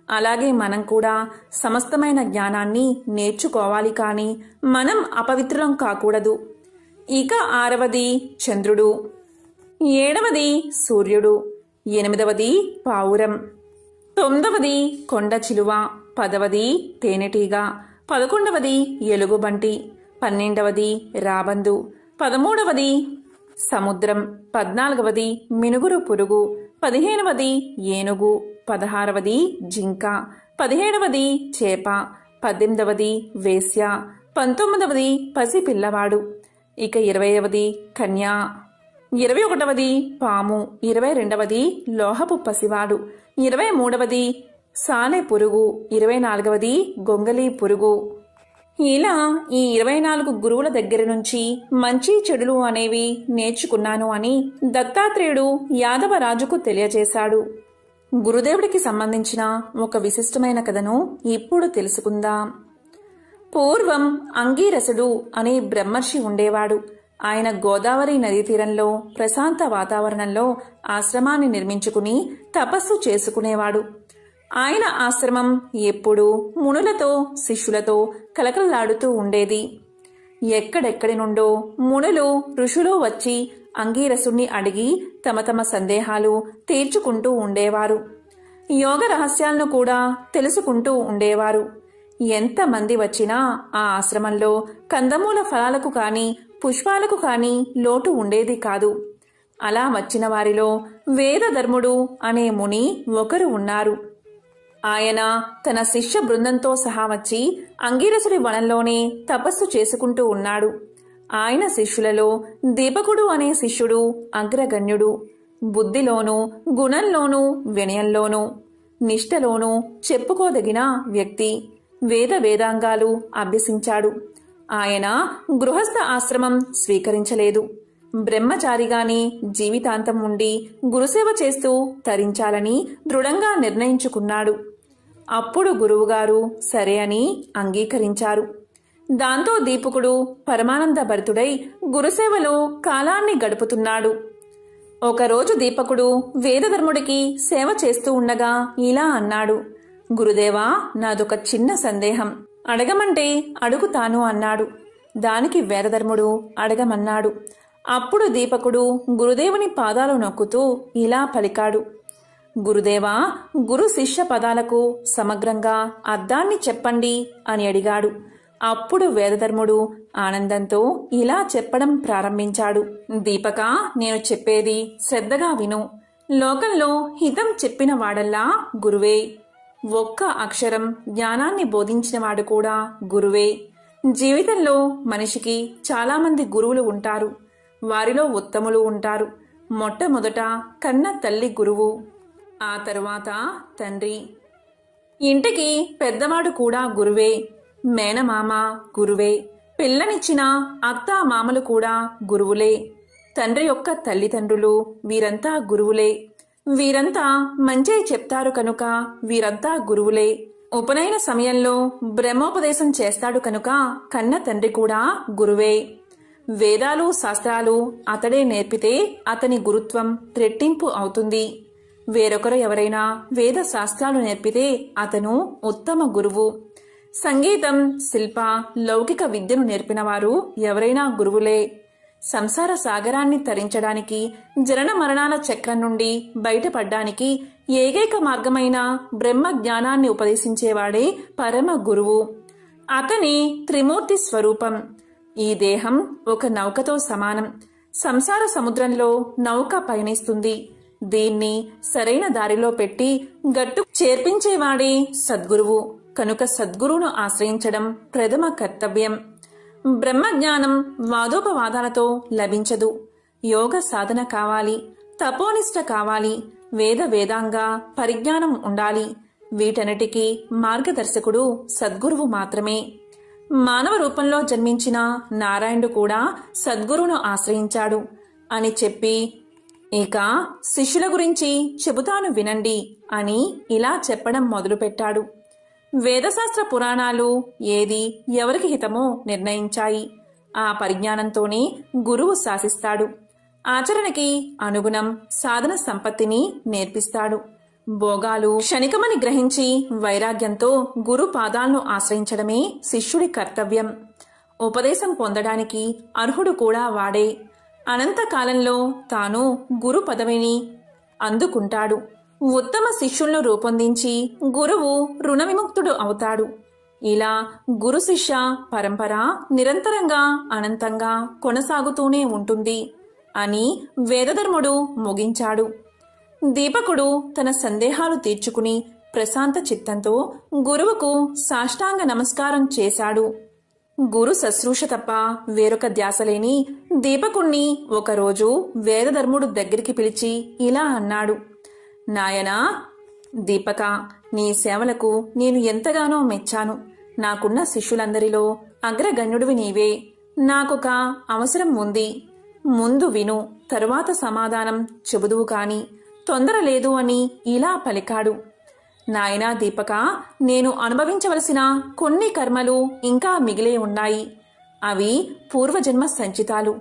అలాగే మనం కూడా సమస్తమైన జ్ఞానాన్ని నేర్చుకోవాలి, కాని మనం అపవిత్రం కాకూడదు. ఇక ఆరవది చంద్రుడు, ఏడవది సూర్యుడు, ఎనిమిదవది పావురం, తొమ్మిదవది కొండ చిలువ, 10వది తేనెటీగ, 11వది ఎలుగుబంటి, 12వది రాబందు, 13వది సముద్రం, 14వది మినుగురు పురుగు, 15వది ఏనుగు, 16వది జింక, 17వది చేప, 18వది వేశ్య, 19వది పసిపిల్లవాడు. ఇక 20వది కన్య, 21వది పాము, 22వది లోహపు పసివాడు, 23వది సాలె పురుగు, 24వది గొంగలి పురుగు. ఇలా ఈ 24 గురువుల దగ్గర నుంచి మంచి చెడులు అనేవి నేర్చుకున్నాను అని దత్తాత్రేయుడు యాదవ రాజుకు తెలియజేశాడు. గురుదేవుడికి సంబంధించిన ఒక విశిష్టమైన కథను ఇప్పుడు తెలుసుకుందాం. పూర్వం అంగీరసుడు అనే బ్రహ్మర్షి ఉండేవాడు. ఆయన గోదావరి నదీ తీరంలో ప్రశాంత వాతావరణంలో ఆశ్రమాన్ని నిర్మించుకుని తపస్సు చేసుకునేవాడు. ఆయన ఆశ్రమం ఎప్పుడూ మునులతో, శిష్యులతో కలకలలాడుతూ ఉండేది. ఎక్కడెక్కడి నుండో మునులు, ఋషులు వచ్చి అంగీరసుణ్ణి అడిగి తమ తమ సందేహాలు తీర్చుకుంటూ ఉండేవారు. యోగ రహస్యాలను కూడా తెలుసుకుంటూ ఉండేవారు. ఎంతమంది వచ్చినా ఆ ఆశ్రమంలో కందమూల ఫలాలకు కాని, పుష్పాలకు కాని లోటు ఉండేది కాదు. అలా వచ్చిన వారిలో వేదధర్ముడు అనే ముని ఒకరు ఉన్నారు. ఆయన తన శిష్య బృందంతో సహా వచ్చి అంగీరసుడి వనంలోనే తపస్సు చేసుకుంటూ ఉన్నాడు. ఆయన శిష్యులలో దీపకుడు అనే శిష్యుడు అగ్రగణ్యుడు. బుద్ధిలోనూ గుణంలోనూ వినయంలోనూ నిష్ఠలోనూ చెప్పుకోదగిన వ్యక్తి. వేదాంగాలు అభ్యసించాడు. ఆయన గృహస్థ ఆశ్రమం స్వీకరించలేదు. బ్రహ్మచారిగానే జీవితాంతం ఉండి గురుసేవ చేస్తూ తరించాలని దృఢంగా నిర్ణయించుకున్నాడు. అప్పుడు గురువుగారు సరే అని అంగీకరించారు. దాంతో దీపకుడు పరమానంద భరితుడై గురుసేవలో కాలాన్ని గడుపుతున్నాడు. ఒకరోజు దీపకుడు వేదధర్ముడికి సేవ చేస్తూ ఉండగా ఇలా అన్నాడు. గురుదేవా, నాదొక చిన్న సందేహం, అడగమంటే అడుగుతాను అన్నాడు. దానికి వేదధర్ముడు అడగమన్నాడు. అప్పుడు దీపకుడు గురుదేవుని పాదాలు నొక్కుతూ ఇలా పలికాడు. గురుదేవా, గురు శిష్య పదాలకు సమగ్రంగా అర్థాన్ని చెప్పండి అని అడిగాడు. అప్పుడు వేదధర్ముడు ఆనందంతో ఇలా చెప్పడం ప్రారంభించాడు. దీపక, నేను చెప్పేది శ్రద్ధగా విను. లోకంలో హితం చెప్పిన వాడల్లా గురువే. ఒక్క అక్షరం జ్ఞానాన్ని బోధించినవాడు కూడా గురువే. జీవితంలో మనిషికి చాలామంది గురువులు ఉంటారు. వారిలో ఉత్తములు ఉంటారు. మొట్టమొదట కన్న తల్లి గురువు, ఆ తరువాత తండ్రి. ఇంటికి పెద్దవాడు కూడా గురువే. మేనమామ గురువే. పిల్లనిచ్చిన అత్త మామలు కూడా గురువులే. తండ్రి యొక్క తల్లిదండ్రులు వీరంతా గురువులే. వీరంతా మంచి చెప్తారు కనుక వీరంతా గురువులే. ఉపనయన సమయంలో బ్రహ్మోపదేశం చేస్తాడు కనుక కన్న తండ్రి కూడా గురువే. వేదాలు శాస్త్రాలు అతడే నేర్పితే అతని గురుత్వం రెట్టింపు అవుతుంది. వేరొకరు ఎవరైనా వేద శాస్త్రాలు నేర్పితే అతను ఉత్తమ గురువు. సంగీతం, శిల్ప, లౌకిక విద్యను నేర్పినవారు ఎవరైనా గురువులే. సంసార సాగరాన్ని తరించడానికి, జనన మరణాల చక్రం నుండి బయటపడ్డానికి ఏకైక మార్గమైన బ్రహ్మ జ్ఞానాన్ని ఉపదేశించేవాడే పరమ గురువు. అతని త్రిమూర్తి స్వరూపం. ఈ దేహం ఒక నౌకతో సమానం. సంసార సముద్రంలో నౌక పయనిస్తుంది. దీన్ని సరైన దారిలో పెట్టి గట్టు చేర్పించేవాడే సద్గురువు. కనుక సద్గురువును ఆశ్రయించడం ప్రథమ కర్తవ్యం. బ్రహ్మజ్ఞానం వాదోపవాదాలతో లభించదు. యోగ సాధన కావాలి, తపోనిష్ట కావాలి, వేదాంగ పరిజ్ఞానం ఉండాలి. వీటన్నిటికీ మార్గదర్శకుడు సద్గురువు మాత్రమే. మానవ రూపంలో జన్మించిన నారాయణుడు కూడా సద్గురువును ఆశ్రయించాడు అని చెప్పి, ఇక శిష్యుల గురించి చెబుతాను వినండి అని ఇలా చెప్పడం మొదలుపెట్టాడు. వేదశాస్త్ర పురాణాలు ఏది ఎవరికి హితమో నిర్ణయించాయి. ఆ పరిజ్ఞానంతోనే గురువు శాసిస్తాడు. ఆచరణకి అనుగుణం సాధన సంపత్తిని నేర్పిస్తాడు. భోగాలు క్షణికమని గ్రహించి వైరాగ్యంతో గురు పాదాలను ఆశ్రయించడమే శిష్యుడి కర్తవ్యం. ఉపదేశం పొందడానికి అర్హుడు కూడా వాడే. అనంతకాలంలో తాను గురు పదవిని అందుకుంటాడు. ఉత్తమ శిష్యులను రూపొందించి గురువు రుణ విముక్తుడు అవుతాడు. ఇలా గురు శిష్య పరంపర నిరంతరంగా అనంతంగా కొనసాగుతూనే ఉంటుంది అని వేదధర్ముడు ముగించాడు. దీపకుడు తన సందేహాలు తీర్చుకుని ప్రశాంత చిత్తంతో గురువుకు సాష్టాంగ నమస్కారం చేశాడు. గురు శుశ్రూష తప్ప వేరొక ధ్యాసలేని దీపకుణ్ణి ఒకరోజు వేదధర్ముడు దగ్గరికి పిలిచి ఇలా అన్నాడు. నాయనా దీపక, నీ సేవలకు నేను ఎంతగానో మెచ్చాను. నాకున్న శిష్యులందరిలో అగ్రగణ్యుడివి నీవే. నాకొక అవసరం ఉంది. ముందు విను, తరువాత సమాధానం చెబుదువు కాని తొందర లేదు అని ఇలా పలికాడు. నాయనా దీపక, నేను అనుభవించవలసిన కొన్ని కర్మలు ఇంకా మిగిలే ఉన్నాయి. అవి పూర్వజన్మ సంచితాలు.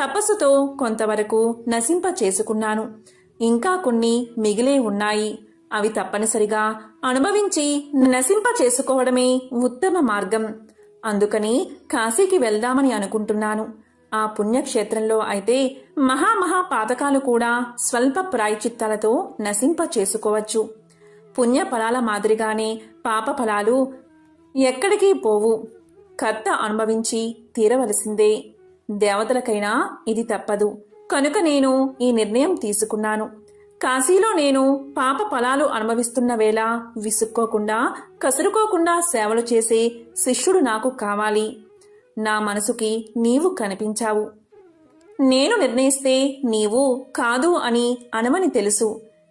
తపస్సుతో కొంతవరకు నశింప చేసుకున్నాను. ఇంకా కొన్ని మిగిలే ఉన్నాయి. అవి తప్పనిసరిగా అనుభవించి నశింప చేసుకోవడమే ఉత్తమ మార్గం. అందుకని కాశీకి వెళ్దామని అనుకుంటున్నాను. ఆ పుణ్యక్షేత్రంలో అయితే మహామహా పాతకాలు కూడా స్వల్ప ప్రాయచిత్తాలతో నశింప చేసుకోవచ్చు. పుణ్య ఫలాల మాదిరిగానే పాప ఫలాలు ఎక్కడికి పోవు. కర్త అనుభవించి తీరవలసిందే. దేవతలకైనా ఇది తప్పదు. కనుక నేను ఈ నిర్ణయం తీసుకున్నాను. కాశీలో నేను పాప ఫలాలు అనుభవిస్తున్న వేళ విసుక్కోకుండా కసురుకోకుండా సేవలు చేసే శిష్యుడు నాకు కావాలి. నా మనసుకి నీవు కనిపించావు. నేను నిర్ణయిస్తే నీవు కాదు అని అనమని తెలుసు.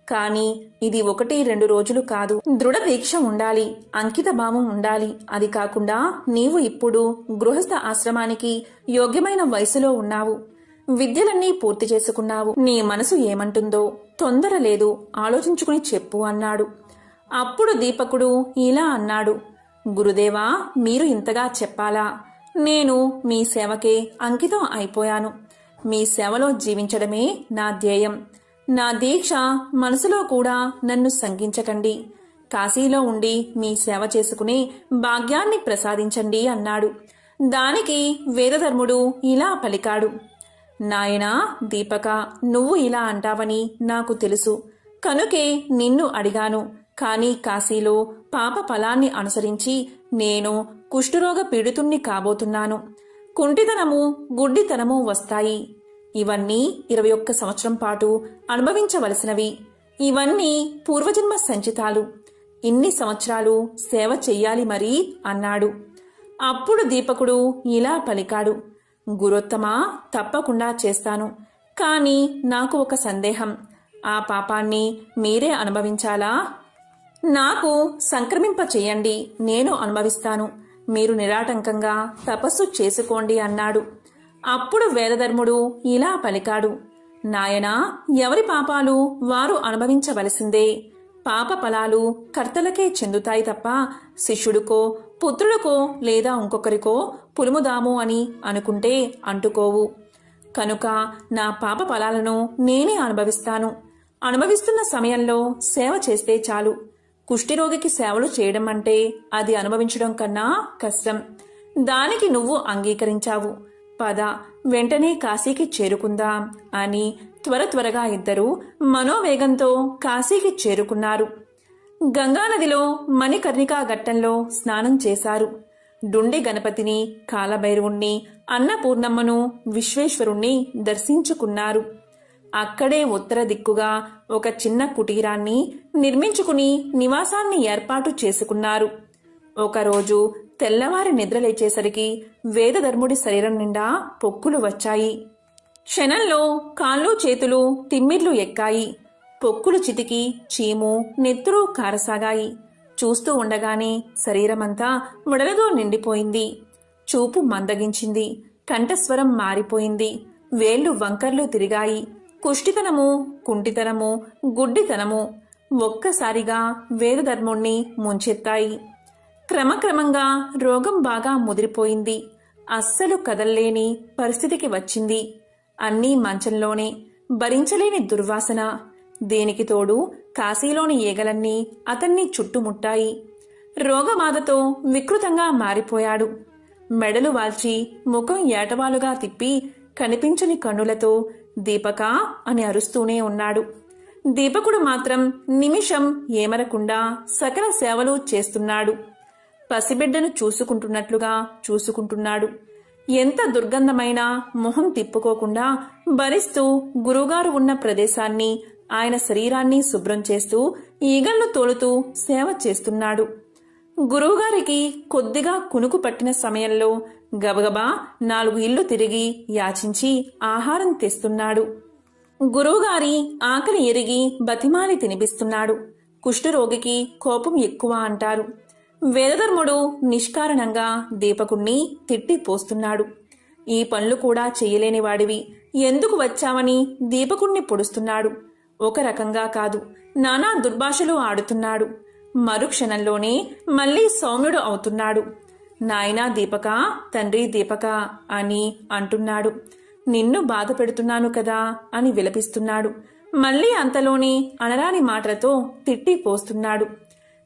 కాని ఇది 1-2 రోజులు కాదు. దృఢ దీక్ష ఉండాలి, అంకిత భావం ఉండాలి. అది కాకుండా నీవు ఇప్పుడు గృహస్థ ఆశ్రమానికి యోగ్యమైన వయసులో ఉన్నావు. విద్యలన్నీ పూర్తి చేసుకున్నావు. నీ మనసు ఏమంటుందో తొందర లేదు, ఆలోచించుకుని చెప్పు అన్నాడు. అప్పుడు దీపకుడు ఇలా అన్నాడు, గురుదేవా, మీరు ఇంతగా చెప్పాలా? నేను మీ సేవకే అంకితం అయిపోయాను. మీ సేవలో జీవించడమే నా ధ్యేయం. నా దీక్ష మనసులో కూడా నన్ను శంకించకండి. కాశీలో ఉండి మీ సేవ చేసుకునే భాగ్యాన్ని ప్రసాదించండి అన్నాడు. దానికి వేదధర్ముడు ఇలా పలికాడు, నాయనా దీపక, నువ్వు ఇలా అంటావని నాకు తెలుసు. కనుకే నిన్ను అడిగాను. కాని కాశీలో పాప ఫలాన్ని అనుసరించి నేను కుష్ఠరోగ పీడితుణ్ణి కాబోతున్నాను. కుంటితనము, గుడ్డితనము వస్తాయి. ఇవన్నీ 21 సంవత్సరం పాటు అనుభవించవలసినవి. ఇవన్నీ పూర్వజన్మ సంచితాలు. ఇన్ని సంవత్సరాలు సేవ చెయ్యాలి మరి అన్నాడు. అప్పుడు దీపకుడు ఇలా పలికాడు, గురోత్తమా, తప్పకుండా చేస్తాను. కాని నాకు ఒక సందేహం. ఆ పాపాన్ని మీరే అనుభవించాలా? నాకు సంక్రమింప చెయ్యండి, నేను అనుభవిస్తాను. మీరు నిరాటంకంగా తపస్సు చేసుకోండి అన్నాడు. అప్పుడు వేదధర్ముడు ఇలా పలికాడు, నాయనా, ఎవరి పాపాలు వారు అనుభవించవలసిందే. పాప ఫలాలు కర్తలకే చెందుతాయి తప్ప శిష్యుడికో, పుత్రుడికో లేదా ఇంకొకరికో పులుముదాము అని అనుకుంటే అంటుకోవు. కనుక నా పాప ఫలాలను నేనే అనుభవిస్తాను. అనుభవిస్తున్న సమయంలో సేవ చేస్తే చాలు. కుష్ఠిరోగికి సేవలు చేయడం అంటే అది అనుభవించడం కన్నా కష్టం. దానికి నువ్వు అంగీకరించావు. పద, వెంటనే కాశీకి చేరుకుందాం అని త్వరగా ఇద్దరూ మనోవేగంతో కాశీకి చేరుకున్నారు. గంగానదిలో మణికర్ణికా ఘట్టంలో స్నానం చేశారు. డుండి గణపతిని, కాలభైరవుణ్ణి, అన్నపూర్ణమ్మను, విశ్వేశ్వరుణ్ణి దర్శించుకున్నారు. అక్కడే ఉత్తర దిక్కుగా ఒక చిన్న కుటీరాన్ని నిర్మించుకుని నివాసాన్ని ఏర్పాటు చేసుకున్నారు. ఒకరోజు తెల్లవారి నిద్రలేచేసరికి వేదధర్ముడి శరీరం నిండా పొక్కులు వచ్చాయి. క్షణంలో కాళ్ళు చేతులు తిమ్మిర్లు ఎక్కాయి. పొక్కులు చితికి చీము, నెత్తురు కారసాగాయి. చూస్తూ ఉండగానే శరీరమంతా వడలతో నిండిపోయింది. చూపు మందగించింది. కంఠస్వరం మారిపోయింది. వేళ్లు వంకర్లు తిరిగాయి. కుష్టితనము, కుంటితనము, గుడ్డితనము ఒక్కసారిగా వేదధర్ముణ్ణి ముంచెత్తాయి. క్రమక్రమంగా రోగం బాగా ముదిరిపోయింది. అస్సలు కదల్లేని పరిస్థితికి వచ్చింది. అన్నీ మంచంలోనే. భరించలేని దుర్వాసన. దేనికి తోడు కాశీలోని ఈగలన్నీ అతన్ని చుట్టుముట్టాయి. రోగబాధతో వికృతంగా మారిపోయాడు. మెడలు వాల్చి ముఖం ఏటవాలుగా తిప్పి కనిపించని కన్నులతో దీపకా అని అరుస్తూనే ఉన్నాడు. దీపకుడు మాత్రం నిమిషం ఏమరకుండా సకల సేవలు చేస్తున్నాడు. పసిబిడ్డను చూసుకుంటున్నట్లుగా చూసుకుంటున్నాడు. ఎంత దుర్గంధమైనా మొహం తిప్పుకోకుండా భరిస్తూ గురువుగారు ఉన్న ప్రదేశాన్ని, ఆయన శరీరాన్ని శుభ్రం చేస్తూ ఈగళ్లు తోలుతూ సేవ చేస్తున్నాడు. గురువుగారికి కొద్దిగా కునుకు పట్టిన సమయంలో గబగబా 4 ఇళ్లు తిరిగి యాచించి ఆహారం తెస్తున్నాడు. గురువుగారి ఆకలి ఎరిగి బతిమాలి తినిపిస్తున్నాడు. కుష్ఠరోగికి కోపం ఎక్కువ అంటారు. వేదధర్ముడు నిష్కారణంగా దీపకుణ్ణి తిట్టి పోస్తున్నాడు. ఈ పనులు కూడా చెయ్యలేని వాడివి, ఎందుకు వచ్చావని దీపకుణ్ణి పొడుస్తున్నాడు. ఒక రకంగా కాదు, నానా దుర్భాషలు ఆడుతున్నాడు. మరుక్షణంలోనే మళ్లీ సౌమ్యుడు అవుతున్నాడు. నాయనా దీపక, తండ్రి దీపక అని అంటున్నాడు. నిన్ను బాధ పెడుతున్నాను కదా అని విలపిస్తున్నాడు. మళ్లీ అంతలోనే అనరాని మాటలతో తిట్టి పోస్తున్నాడు.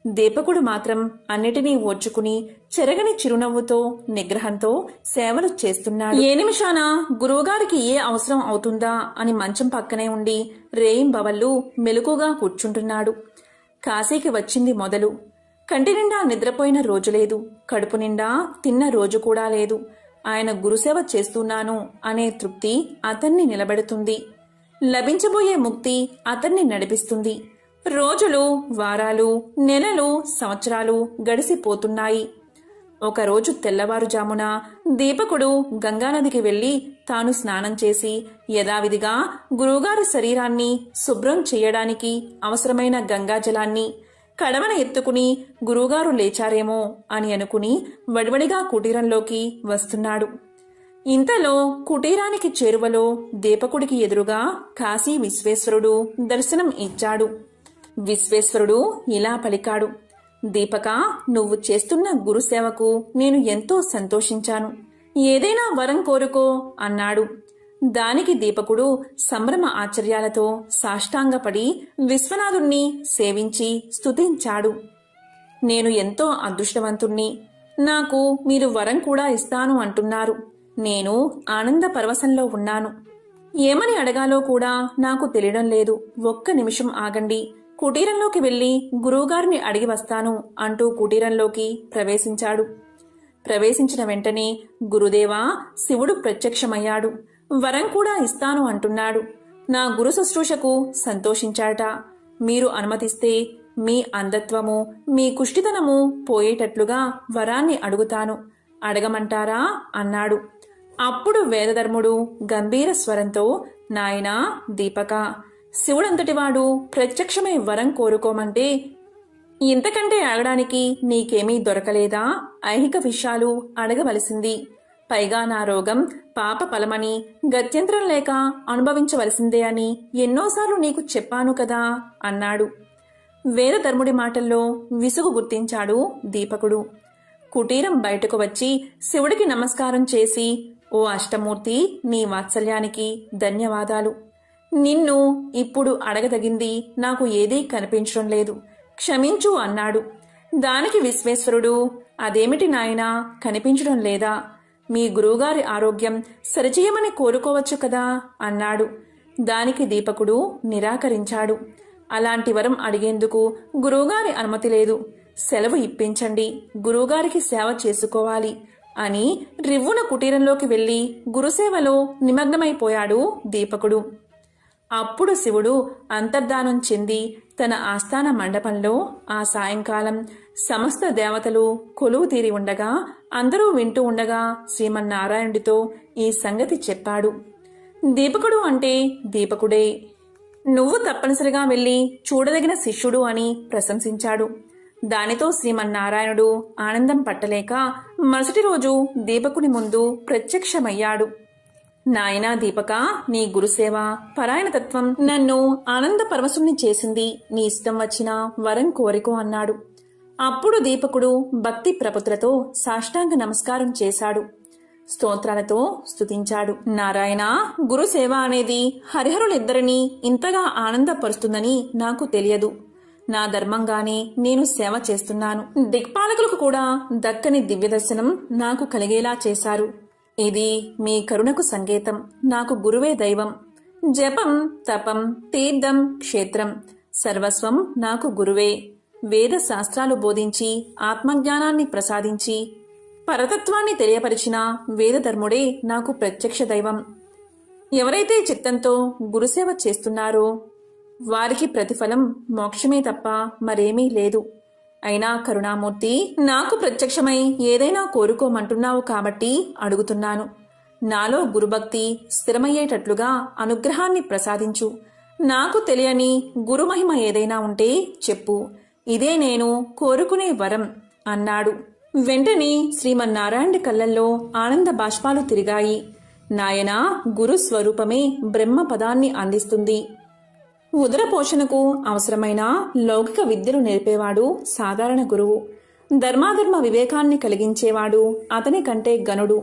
దీపకుడు మాత్రం అన్నిటినీ ఓర్చుకుని చెరగని చిరునవ్వుతో నిగ్రహంతో సేవలు చేస్తున్నాడు. ఏ నిమిషాన గురువుగారికి ఏ అవసరం అవుతుందా అని మంచం పక్కనే ఉండి రేయింబవళ్ళు మెలకుగా కూర్చుంటున్నాడు. కాశీకి వచ్చింది మొదలు. కంటి నిండా నిద్రపోయిన రోజు లేదు, కడుపు నిండా తిన్న రోజు కూడా లేదు. ఆయన గురుసేవ చేస్తున్నాను అనే తృప్తి అతన్ని నిలబెడుతుంది. లభించబోయే ముక్తి అతన్ని నడిపిస్తుంది. రోజులు, వారాలు, నెలలు, సంవత్సరాలు గడిసిపోతున్నాయి. ఒకరోజు తెల్లవారుజామున దీపకుడు గంగానదికి వెళ్లి తాను స్నానం చేసి యథావిధిగా గురువుగారి శరీరాన్ని శుభ్రం చేయడానికి అవసరమైన గంగాజలాన్ని కడవన ఎత్తుకుని గురువుగారు లేచారేమో అని అనుకుని వడివడిగా కుటీరంలోకి వస్తున్నాడు. ఇంతలో కుటీరానికి చేరువలో దీపకుడికి ఎదురుగా కాశీ విశ్వేశ్వరుడు దర్శనం ఇచ్చాడు. విశ్వేశ్వరుడు ఇలా పలికాడు, దీపక, నువ్వు చేస్తున్న గురుసేవకు నేను ఎంతో సంతోషించాను. ఏదైనా వరం కోరుకో అన్నాడు. దానికి దీపకుడు సంభ్రమ ఆశ్చర్యాలతో సాష్టాంగపడి విశ్వనాథుణ్ణి సేవించి స్తుతించాడు. నేను ఎంతో అదృష్టవంతుణ్ణి. నాకు మీరు వరం కూడా ఇస్తాను అంటున్నారు. నేను ఆనంద పరవశంలో ఉన్నాను. ఏమని అడగాలో కూడా నాకు తెలియడం లేదు. ఒక్క నిమిషం ఆగండి, కుటీరంలోకి వెళ్లి గురువుగారిని అడిగి వస్తాను అంటూ కుటీరంలోకి ప్రవేశించాడు. ప్రవేశించిన వెంటనే గురుదేవా, శివుడు ప్రత్యక్షమయ్యాడు. వరం కూడా ఇస్తాను అంటున్నాడు. నా గురు శుశ్రూషకు సంతోషించాట. మీరు అనుమతిస్తే మీ అంధత్వము, మీ కుష్టితనము పోయేటట్లుగా వరాన్ని అడుగుతాను. అడగమంటారా అన్నాడు. అప్పుడు వేదధర్ముడు గంభీర స్వరంతో, నాయనా దీపక, శివుడంతటివాడు ప్రత్యక్షమై వరం కోరుకోమంటే ఇంతకంటే అడగడానికి నీకేమీ దొరకలేదా? ఐహిక విషయాలు అడగవలసింది. పైగా నా రోగం పాప ఫలమని, గత్యంతరం లేక అనుభవించవలసిందే అని ఎన్నోసార్లు నీకు చెప్పాను కదా అన్నాడు. వేదధర్ముడి మాటల్లో విసుగు గుర్తించాడు దీపకుడు. కుటీరం బయటకు వచ్చి శివుడికి నమస్కారం చేసి, ఓ అష్టమూర్తి, నీ వాత్సల్యానికి ధన్యవాదాలు. నిన్ను ఇప్పుడు అడగదగింది నాకు ఏదీ కనిపించడం లేదు, క్షమించు అన్నాడు. దానికి విశ్వేశ్వరుడు, అదేమిటి నాయనా, కనిపించడం లేదా? మీ గురువుగారి ఆరోగ్యం సరిచేయమని కోరుకోవచ్చు కదా అన్నాడు. దానికి దీపకుడు నిరాకరించాడు. అలాంటి వరం అడిగేందుకు గురువుగారి అనుమతి లేదు. సెలవు ఇప్పించండి, గురువుగారికి సేవ చేసుకోవాలి అని రివ్వున కుటీరంలోకి వెళ్లి గురుసేవలో నిమగ్నమైపోయాడు దీపకుడు. అప్పుడు శివుడు అంతర్ధానం చెంది తన ఆస్థాన మండపంలో ఆ సాయంకాలం సమస్త దేవతలు కొలువు తీరి ఉండగా అందరూ వింటూ ఉండగా శ్రీమన్నారాయణుడితో ఈ సంగతి చెప్పాడు. దీపకుడు అంటే దీపకుడే, నువ్వు తప్పనిసరిగా వెళ్లి చూడదగిన శిష్యుడు అని ప్రశంసించాడు. దానితో శ్రీమన్నారాయణుడు ఆనందం పట్టలేక మరుసటి రోజు దీపకుని ముందు ప్రత్యక్షమయ్యాడు. నాయనా దీపక, నీ గురుసేవ, పరాయణతత్వం నన్ను ఆనంద పరవశుణ్ణి చేసింది. నీ ఇష్టం వచ్చిన వరం కోరికో అన్నాడు. అప్పుడు దీపకుడు భక్తి ప్రపత్తులతో సాష్టాంగ నమస్కారం చేశాడు. స్తోత్రాలతో స్తుతించాడు. నారాయణ, గురుసేవ అనేది హరిహరులిద్దరినీ ఇంతగా ఆనందపరుస్తుందని నాకు తెలియదు. నా ధర్మంగానే నేను సేవ చేస్తున్నాను. దిక్పాలకులకు కూడా దక్కని దివ్యదర్శనం నాకు కలిగేలా చేశారు. ఇది మీ కరుణకు సంకేతం. నాకు గురువే దైవం. జపం, తపం, తీర్థం, క్షేత్రం సర్వస్వం నాకు గురువే. వేద శాస్త్రాలు బోధించి ఆత్మజ్ఞానాన్ని ప్రసాదించి పరతత్వాన్ని తెలియపరిచిన వేదధర్ముడే నాకు ప్రత్యక్ష దైవం. ఎవరైతే చిత్తంతో గురుసేవ చేస్తున్నారో వారికి ప్రతిఫలం మోక్షమే తప్ప మరేమీ లేదు. అయినా కరుణామూర్తి, నాకు ప్రత్యక్షమై ఏదైనా కోరుకోమంటున్నావు కాబట్టి అడుగుతున్నాను. నాలో గురుభక్తి స్థిరమయ్యేటట్లుగా అనుగ్రహాన్ని ప్రసాదించు. నాకు తెలియని గురుమహిమ ఏదైనా ఉంటే చెప్పు. ఇదే నేను కోరుకునే వరం అన్నాడు. వెంటనే శ్రీమన్నారాయణుడి కళ్ళల్లో ఆనంద బాష్పాలు తిరిగాయి. నాయనా, గురు స్వరూపమే బ్రహ్మ పదాన్ని అందిస్తుంది. ఉదర పోషణకు అవసరమైన లౌకిక విద్యలు నేర్పేవాడు సాధారణ గురువు. ధర్మాధర్మ వివేకాన్ని కలిగించేవాడు అతని కంటే గనుడు.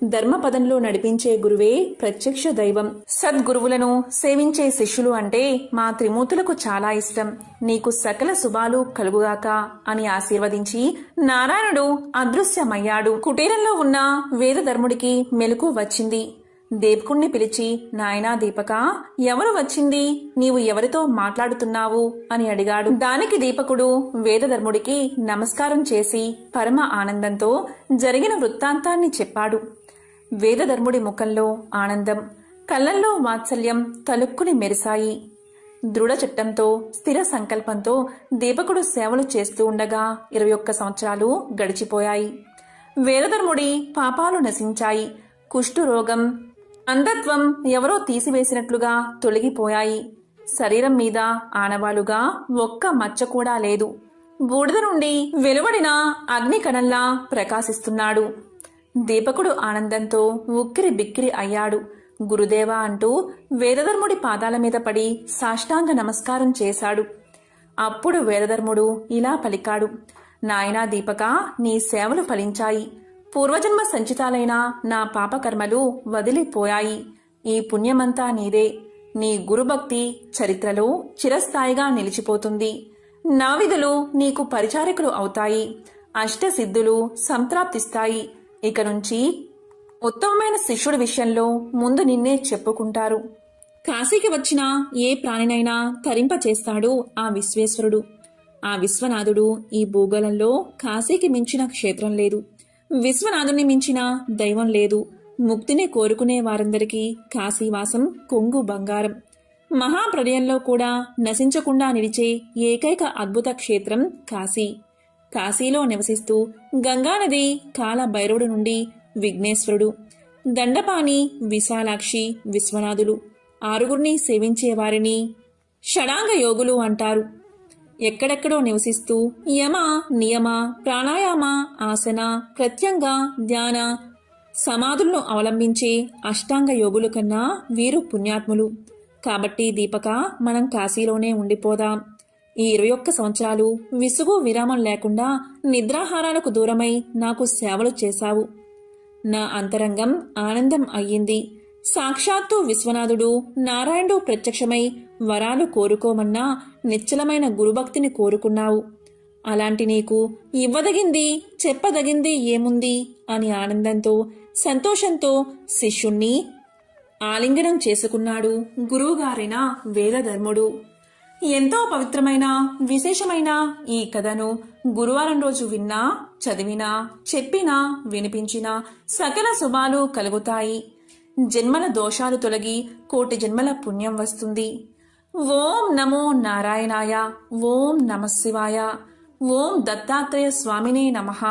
ధర్మపదంలో నడిపించే గురువే ప్రత్యక్ష దైవం. సద్గురువులను సేవించే శిష్యులు అంటే మా త్రిమూర్తులకు చాలా ఇష్టం. నీకు సకల శుభాలు కలుగుగాక అని ఆశీర్వదించి నారాయణుడు అదృశ్యమయ్యాడు. కుటీరంలో ఉన్న వేదధర్ముడికి మెలకు వచ్చింది. దీపకుణ్ణి పిలిచి, నాయనా దీపక, ఎవరు వచ్చింది? నీవు ఎవరితో మాట్లాడుతున్నావు అని అడిగాడు. దానికి దీపకుడు వేదధర్ముడికి నమస్కారం చేసి పరమ ఆనందంతో జరిగిన వృత్తాంతాన్ని చెప్పాడు. వేదధర్ముడి ముఖంలో ఆనందం, కళ్ళల్లో వాత్సల్యం తలుక్కుని మెరిశాయి. దృఢ చిత్తంతో స్థిర సంకల్పంతో దీపకుడు సేవలు చేస్తూ ఉండగా 21 సంవత్సరాలు గడిచిపోయాయి. వేదధర్ముడి పాపాలు నశించాయి. కుష్ఠురోగం, అంధత్వం ఎవరో తీసివేసినట్లుగా తొలగిపోయాయి. శరీరం మీద ఆనవాలుగా ఒక్క మచ్చ కూడా లేదు. బూడిద నుండి వెలువడిన అగ్ని కణంలా ప్రకాశిస్తున్నాడు. దీపకుడు ఆనందంతో ఉక్కిరి బిక్కిరి అయ్యాడు. గురుదేవా అంటూ వేదధర్ముడి పాదాల మీద పడి సాష్టాంగ నమస్కారం చేశాడు. అప్పుడు వేదధర్ముడు ఇలా పలికాడు. నాయనా దీపక, నీ సేవలు ఫలించాయి. పూర్వజన్మ సంచితాలైన నా పాపకర్మలు వదిలిపోయాయి. ఈ పుణ్యమంతా నీదే. నీ గురుభక్తి చరిత్రలో చిరస్థాయిగా నిలిచిపోతుంది. నా విధులు నీకు పరిచారకులు అవుతాయి. అష్టసిద్ధులు సంప్రాప్తిస్తాయి. ఇక నుంచి ఉత్తమమైన శిష్యుడి విషయంలో ముందు నిన్నే చెప్పుకుంటారు. కాశీకి వచ్చిన ఏ ప్రాణినైనా తరింపచేస్తాడు ఆ విశ్వేశ్వరుడు. ఆ విశ్వనాథుడు ఈ భూగోళంలో కాశీకి మించిన క్షేత్రం లేదు. విశ్వనాథుని మించిన దైవం లేదు. ముక్తిని కోరుకునే వారందరికీ కాశీవాసం కొంగు బంగారం. మహాప్రళయంలో కూడా నశించకుండా నిలిచే ఏకైక అద్భుత క్షేత్రం కాశీ. కాశీలో నివసిస్తూ గంగానది కాల భైరవుడు నుండి విఘ్నేశ్వరుడు, దండపాణి, విశాలాక్షి, విశ్వనాథులు ఆరుగురిని సేవించేవారిని షడాంగ యోగులు అంటారు. ఎక్కడెక్కడో నివసిస్తూ యమ, నియమ, ప్రాణాయామ, ఆసన, ప్రత్యంగ, ధ్యాన, సమాధులను అవలంబించే అష్టాంగ యోగుల కన్నా వీరు పుణ్యాత్ములు. కాబట్టి దీపక, మనం కాశీలోనే ఉండిపోదాం. ఈ 21 సంవత్సరాలు విసుగు విరామం లేకుండా నిద్రాహారాలకు దూరమై నాకు సేవలు చేశావు. నా అంతరంగం ఆనందం అయ్యింది. సాక్షాత్తు విశ్వనాథుడు నారాయణుడు ప్రత్యక్షమై వరాలు కోరుకోమన్నా నిశ్చలమైన గురుభక్తిని కోరుకున్నావు. అలాంటి నీకు ఇవ్వదగింది చెప్పదగింది ఏముంది అని ఆనందంతో సంతోషంతో శిష్యుణ్ణి ఆలింగనం చేసుకున్నాడు గురువుగారైన వేదధర్ముడు. ఎంతో పవిత్రమైన విశేషమైన ఈ కథను గురువారం రోజు విన్నా, చదివినా, చెప్పినా, వినిపించినా సకల శుభాలు కలుగుతాయి. జన్మల దోషాలు తొలగి కోటి జన్మల పుణ్యం వస్తుంది. ఓం నమో నారాయణాయ. ఓం నమః శివాయ. ఓం దత్తాత్రేయ స్వామినే నమః.